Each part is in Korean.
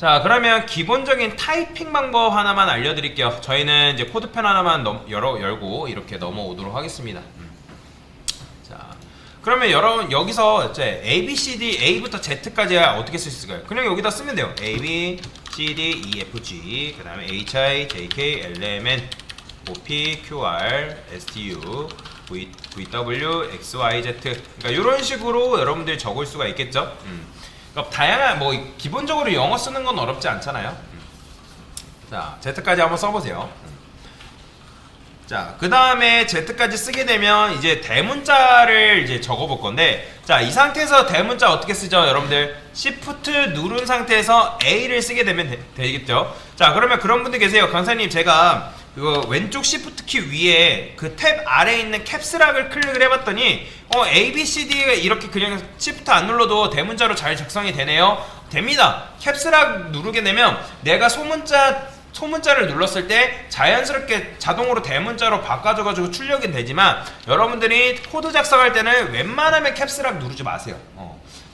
자, 그러면 기본적인 타이핑 방법 하나만 알려드릴게요. 저희는 이제 코드펜 하나만 열고 이렇게 넘어오도록 하겠습니다. 자, 그러면 여러분 여기서 이제 A, B, C, D, A부터 Z까지 어떻게 쓸 수 있을까요? 그냥 여기다 쓰면 돼요. A, B, C, D, E, F, G, 그 다음에 H, I, J, K, L, M, N, O, P, Q, R, S, T, U, V, W, X, Y, Z. 그러니까 이런 식으로 여러분들이 적을 수가 있겠죠. 그러니까 다양한 뭐 기본적으로 영어 쓰는 건 어렵지 않잖아요. 자, Z까지 한번 써보세요. 자, 그 다음에 Z까지 쓰게 되면 이제 대문자를 이제 적어볼 건데, 자, 이 상태에서 대문자 어떻게 쓰죠, 여러분들? Shift 누른 상태에서 A를 쓰게 되면 되겠죠. 자, 그러면 그런 분들 계세요. 강사님, 제가 그 왼쪽 Shift 키 위에 그 탭 아래에 있는 캡스락을 클릭을 해봤더니 A, B, C, D가 이렇게 그냥 Shift 안 눌러도 대문자로 잘 작성이 되네요. 됩니다. 캡스락 누르게 되면 내가 소문자를 눌렀을 때 자연스럽게 자동으로 대문자로 바꿔줘가지고 출력이 되지만, 여러분들이 코드 작성할 때는 웬만하면 캡스락 누르지 마세요.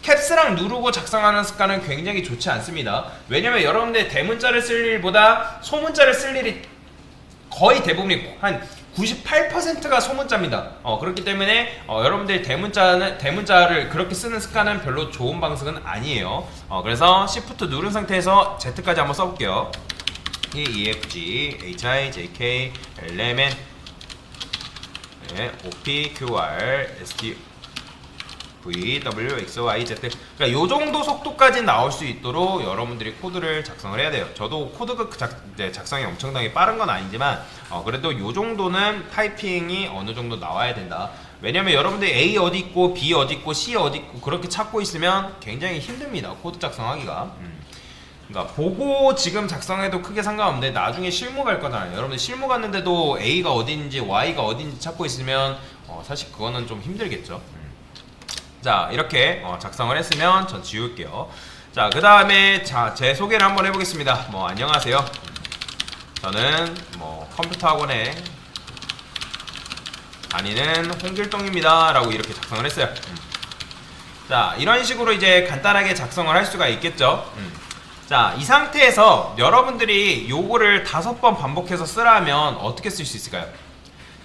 캡스락 누르고 작성하는 습관은 굉장히 좋지 않습니다. 왜냐면 여러분들 대문자를 쓸 일보다 소문자를 쓸 일이 거의 대부분이 한 98%가 소문자입니다. 그렇기 때문에 여러분들이 대문자를 그렇게 쓰는 습관은 별로 좋은 방식은 아니에요. 그래서 Shift 누른 상태에서 Z까지 한번 써볼게요. E, F, G, H, I, J, K, L, M, N, 네, O, P, Q, R, S, T, V, W, X, Y, Z. 그러니까 요 정도 속도까지 나올 수 있도록 여러분들이 코드를 작성을 해야 돼요. 저도 코드가 작성이 엄청나게 빠른 건 아니지만 그래도 요 정도는 타이핑이 어느 정도 나와야 된다. 왜냐면 여러분들이 A 어디 있고 B 어디 있고 C 어디 있고 그렇게 찾고 있으면 굉장히 힘듭니다, 코드 작성하기가. 그러니까 보고 지금 작성해도 크게 상관없는데 나중에 실무 갈 거잖아요. 여러분들 실무 갔는데도 A가 어딘지 Y가 어딘지 찾고 있으면 사실 그거는 좀 힘들겠죠. 자, 이렇게 작성을 했으면 전 지울게요. 자, 그 다음에 제 소개를 한번 해보겠습니다. 안녕하세요. 저는 컴퓨터 학원에 다니는 홍길동입니다 라고 이렇게 작성을 했어요. 자, 이런 식으로 이제 간단하게 작성을 할 수가 있겠죠. 자, 이 상태에서 여러분들이 요거를 5번 반복해서 쓰라면 어떻게 쓸 수 있을까요?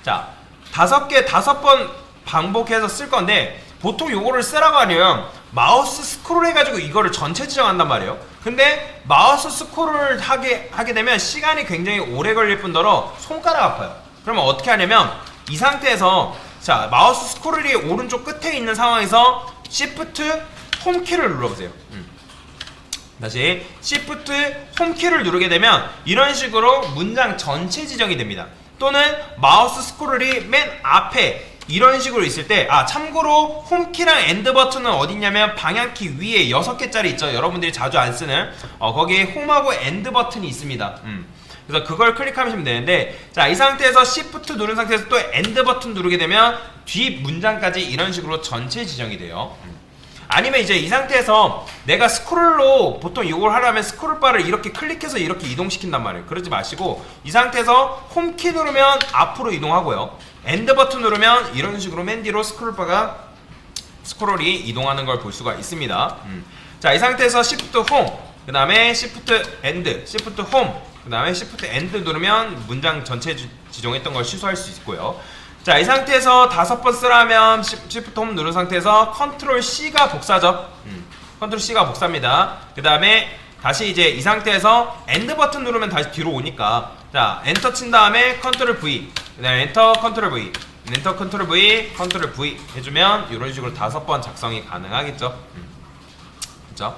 자, 5번 반복해서 쓸 건데, 보통 요거를 쓰라고 하면 마우스 스크롤 해가지고 이거를 전체 지정한단 말이에요. 근데 마우스 스크롤을 하게 되면 시간이 굉장히 오래 걸릴 뿐더러 손가락 아파요. 그러면 어떻게 하냐면 이 상태에서, 자, 마우스 스크롤이 오른쪽 끝에 있는 상황에서 Shift 홈키를 눌러보세요. 다시 Shift 홈키를 누르게 되면 이런 식으로 문장 전체 지정이 됩니다. 또는 마우스 스크롤이 맨 앞에 이런 식으로 있을 때, 참고로 홈키랑 엔드 버튼은 어딨냐면 방향키 위에 6개짜리 있죠. 여러분들이 자주 안 쓰는 거기에 홈하고 엔드 버튼이 있습니다. 그래서 그걸 클릭하시면 되는데, 자, 이 상태에서 Shift 누른 상태에서 또 엔드 버튼 누르게 되면 뒷 문장까지 이런 식으로 전체 지정이 돼요. 아니면 이제 이 상태에서 내가 스크롤로 보통 이걸 하려면 스크롤바를 이렇게 클릭해서 이렇게 이동시킨단 말이에요. 그러지 마시고 이 상태에서 홈키 누르면 앞으로 이동하고요, 엔드 버튼 누르면 이런 식으로 맨 뒤로 스크롤이 이동하는 걸 볼 수가 있습니다. 자, 이 상태에서 Shift 홈, 그 다음에 Shift 엔드, Shift 홈, 그 다음에 Shift 엔드 누르면 문장 전체 지정했던 걸 취소할 수 있고요. 자, 이 상태에서 5번 쓰라면 Shift 홈 누른 상태에서 Ctrl C가 복사죠. Ctrl C가 복사입니다. 그 다음에 다시 이제 이 상태에서 엔드 버튼 누르면 다시 뒤로 오니까, 자, 엔터 친 다음에 Ctrl V, 그 다음에 엔터 Ctrl V, 엔터 Ctrl V, Ctrl V 해주면 이런 식으로 5번 작성이 가능하겠죠. 그쵸?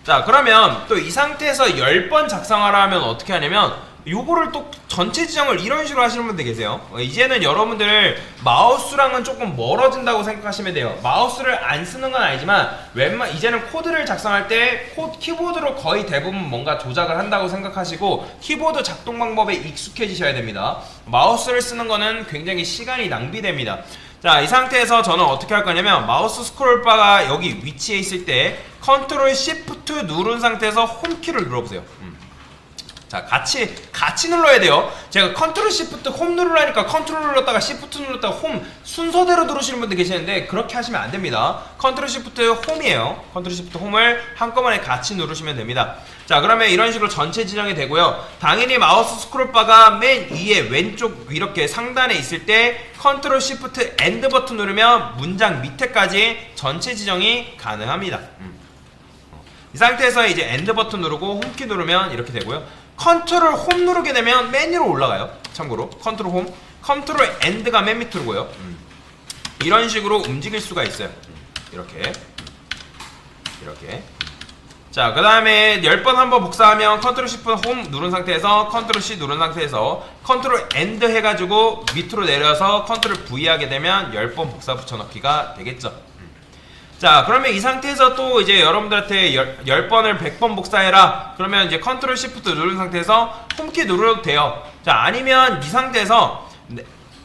자, 그러면 또 이 상태에서 10번 작성하라면 어떻게 하냐면 요거를 또 전체 지정을 이런 식으로 하시는 분들 계세요. 이제는 여러분들 마우스랑은 조금 멀어진다고 생각하시면 돼요. 마우스를 안 쓰는 건 아니지만 이제는 코드를 작성할 때 키보드로 거의 대부분 뭔가 조작을 한다고 생각하시고 키보드 작동 방법에 익숙해지셔야 됩니다. 마우스를 쓰는 거는 굉장히 시간이 낭비됩니다. 자, 이 상태에서 저는 어떻게 할 거냐면 마우스 스크롤바가 여기 위치에 있을 때 Ctrl Shift 누른 상태에서 홈키를 눌러보세요. 자, 같이 눌러야 돼요. 제가 컨트롤 시프트 홈 누르라니까 컨트롤 눌렀다가 시프트 눌렀다가 홈 순서대로 누르시는 분들 계시는데 그렇게 하시면 안 됩니다. 컨트롤 시프트 홈이에요. 컨트롤 시프트 홈을 한꺼번에 같이 누르시면 됩니다. 자, 그러면 이런 식으로 전체 지정이 되고요. 당연히 마우스 스크롤바가 맨 위에 왼쪽 이렇게 상단에 있을 때 컨트롤 시프트 엔드 버튼 누르면 문장 밑에까지 전체 지정이 가능합니다. 이 상태에서 이제 엔드 버튼 누르고 홈키 누르면 이렇게 되고요. 컨트롤 홈 누르게 되면 메뉴로 올라가요. 참고로 컨트롤 홈, 컨트롤 엔드가 맨 밑으로고요. 이런 식으로 움직일 수가 있어요. 이렇게. 자, 그 다음에 10번 한번 복사하면 컨트롤 시프트 홈 누른 상태에서 컨트롤 C 누른 상태에서 컨트롤 엔드 해가지고 밑으로 내려서 컨트롤 V 하게 되면 10번 복사 붙여넣기가 되겠죠. 자, 그러면 이 상태에서 또 이제 여러분들한테 10번을 100번 복사해라. 그러면 이제 컨트롤 시프트 누른 상태에서 홈키 눌러도 돼요. 자, 아니면 이 상태에서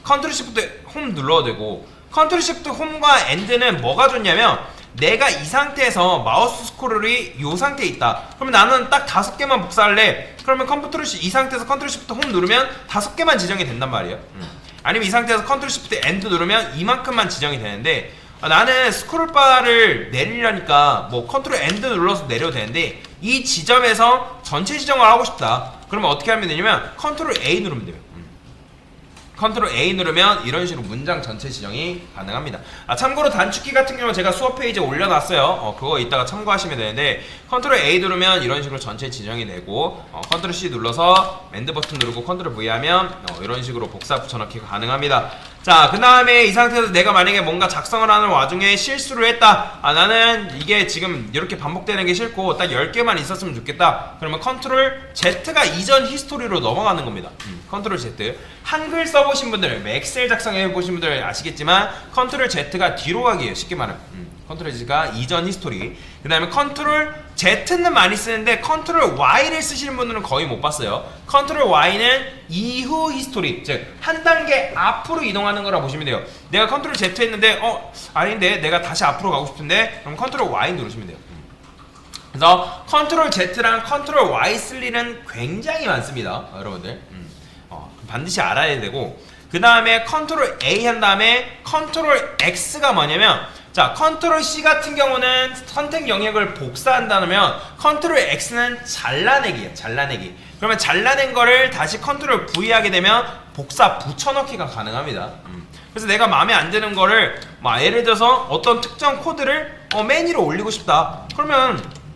컨트롤 시프트 홈 눌러도 되고, 컨트롤 시프트 홈과 엔드는 뭐가 좋냐면 내가 이 상태에서 마우스 스크롤이 이 상태에 있다. 그러면 나는 딱 5개만 복사할래. 그러면 이 상태에서 컨트롤 시프트 홈 누르면 5개만 지정이 된단 말이에요. 아니면 이 상태에서 컨트롤 시프트 엔드 누르면 이만큼만 지정이 되는데, 나는 스크롤바를 내리려니까 뭐 컨트롤 엔드 눌러서 내려도 되는데 이 지점에서 전체 지정을 하고 싶다. 그러면 어떻게 하면 되냐면 컨트롤 A 누르면 돼요. 컨트롤 A 누르면 이런 식으로 문장 전체 지정이 가능합니다. 참고로 단축키 같은 경우는 제가 수업 페이지에 올려놨어요. 그거 이따가 참고하시면 되는데 컨트롤 A 누르면 이런 식으로 전체 지정이 되고, 컨트롤 C 눌러서 엔드 버튼 누르고 컨트롤 V 하면 이런 식으로 복사 붙여넣기가 가능합니다. 자, 그 다음에 이 상태에서 내가 만약에 뭔가 작성을 하는 와중에 실수를 했다. 나는 이게 지금 이렇게 반복되는 게 싫고 딱 10개만 있었으면 좋겠다. 그러면 컨트롤 Z가 이전 히스토리로 넘어가는 겁니다. 컨트롤 Z. 한글 써보신 분들, 엑셀 작성해보신 분들 아시겠지만 컨트롤 Z가 뒤로 가기예요. 쉽게 말하면. 컨트롤 Z가 이전 히스토리. 그 다음에 컨트롤 Z는 많이 쓰는데 컨트롤 Y를 쓰시는 분들은 거의 못 봤어요. 컨트롤 Y는 이후 히스토리, 즉 한 단계 앞으로 이동하는 거라 보시면 돼요. 내가 컨트롤 Z 했는데 아닌데 내가 다시 앞으로 가고 싶은데 그럼 컨트롤 Y 누르시면 돼요. 그래서 컨트롤 Z랑 컨트롤 Y 쓸 일은 굉장히 많습니다, 여러분들. 반드시 알아야 되고, 그 다음에 컨트롤 A 한 다음에 컨트롤 X가 뭐냐면, 자, 컨트롤 C 같은 경우는 선택 영역을 복사한다면 컨트롤 X는 잘라내기예요. 잘라내기. 그러면 잘라낸 거를 다시 컨트롤 V 하게 되면 복사 붙여넣기가 가능합니다. 그래서 내가 마음에 안 드는 거를 예를 들어서 어떤 특정 코드를 맨 위로 올리고 싶다. 그러면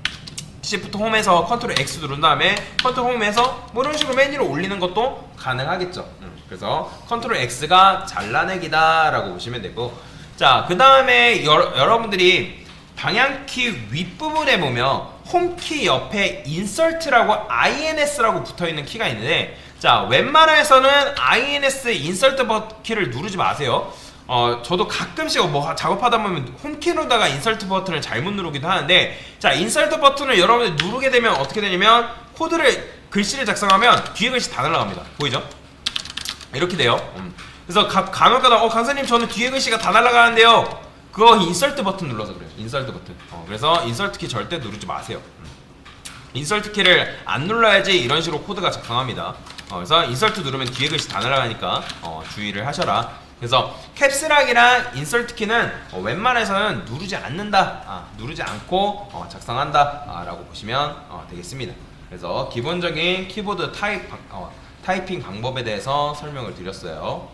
시프트 홈에서 컨트롤 X 누른 다음에 컨트롤 홈에서 뭐 이런 식으로 맨 위로 올리는 것도 가능하겠죠. 그래서 컨트롤 X가 잘라내기다 라고 보시면 되고, 자, 그 다음에 여러분들이 방향키 윗부분에 보면 홈키 옆에 인설트라고 INS라고 붙어있는 키가 있는데, 자, 웬만해서는 INS 인설트 키를 누르지 마세요. 저도 가끔씩 뭐 작업하다 보면 홈키 누르다가 인설트 버튼을 잘못 누르기도 하는데, 자, 인설트 버튼을 여러분들 누르게 되면 어떻게 되냐면 글씨를 작성하면 뒤에 글씨 다 날아갑니다. 보이죠? 이렇게 돼요. 그래서 간혹가다 강사님 저는 뒤에 글씨가 다 날아가는데요. 그거 인설트 버튼 눌러서 그래요. 인설트 버튼. 그래서 인설트 키 절대 누르지 마세요. 인설트 키를 안 눌러야지 이런 식으로 코드가 작성합니다. 그래서 인설트 누르면 뒤에 글씨 다 날아가니까 주의를 하셔라. 그래서 캡스락이랑 인설트 키는 웬만해서는 누르지 않는다, 누르지 않고 작성한다 라고 보시면 되겠습니다. 그래서 기본적인 키보드 타이핑 방법에 대해서 설명을 드렸어요.